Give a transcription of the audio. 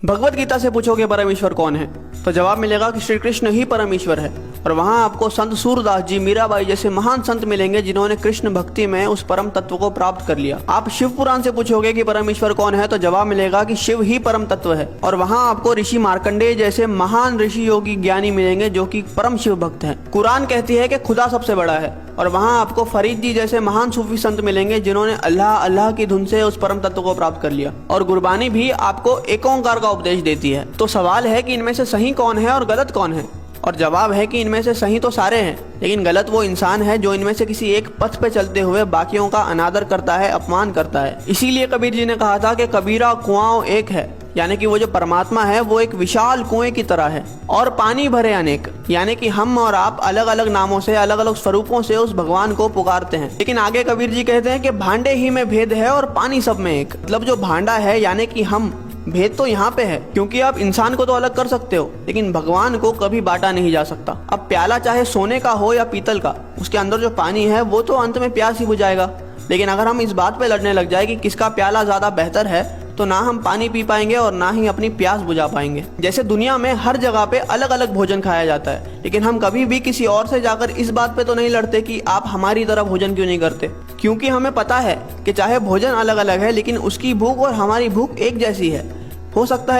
भगवत गीता से पूछोगे परमेश्वर कौन है तो जवाब मिलेगा कि श्री कृष्ण ही परमेश्वर है। और वहाँ आपको संत सूरदास जी, मीराबाई जैसे महान संत मिलेंगे जिन्होंने कृष्ण भक्ति में उस परम तत्व को प्राप्त कर लिया। आप शिव पुराण से पूछोगे कि परमेश्वर कौन है तो जवाब मिलेगा कि शिव ही परम तत्व है। और वहाँ आपको ऋषि मार्कंडेय जैसे महान ऋषि योगी ज्ञानी मिलेंगे जो कि परम शिव भक्त हैं। कुरान कहती है कि खुदा सबसे बड़ा है। और वहाँ आपको फरीद जी जैसे महान सूफी संत मिलेंगे जिन्होंने अल्लाह अल्लाह की धुन से उस परम तत्व को प्राप्त कर लिया। और गुरबानी भी आपको एक ओंकार का उपदेश देती है। तो सवाल है कि इनमें से सही कौन है और गलत कौन है। और जवाब है कि इनमें से सही तो सारे हैं, लेकिन गलत वो इंसान है जो इनमें से किसी एक पथ पे चलते हुए बाकियों का अनादर करता है, अपमान करता है। इसीलिए कबीर जी ने कहा था कि कबीरा कुआं एक है, यानी कि वो जो परमात्मा है वो एक विशाल कुएं की तरह है और पानी भरे अनेक, यानी कि हम और आप अलग अलग नामों से, अलग अलग स्वरूपों से उस भगवान को पुकारते हैं। लेकिन आगे कबीर जी कहते हैं कि भांडे ही में भेद है और पानी सब में एक। मतलब जो भांडा है यानी कि हम, भेद तो यहाँ पे है, क्योंकि आप इंसान को तो अलग कर सकते हो लेकिन भगवान को कभी बांटा नहीं जा सकता। अब प्याला चाहे सोने का हो या पीतल का, उसके अंदर जो पानी है वो तो अंत में प्यास ही बुझाएगा। लेकिन अगर हम इस बात पे लड़ने लग जाए कि किसका प्याला ज्यादा बेहतर है तो ना हम पानी पी पाएंगे और ना ही अपनी प्यास बुझा पाएंगे। जैसे दुनिया में हर जगह पे अलग अलग भोजन खाया जाता है, लेकिन हम कभी भी किसी और से जाकर इस बात पे तो नहीं लड़ते कि आप हमारी तरह भोजन क्यों नहीं करते, क्योंकि हमें पता है कि चाहे भोजन अलग अलग है लेकिन उसकी भूख और हमारी भूख एक जैसी है। हो सकता है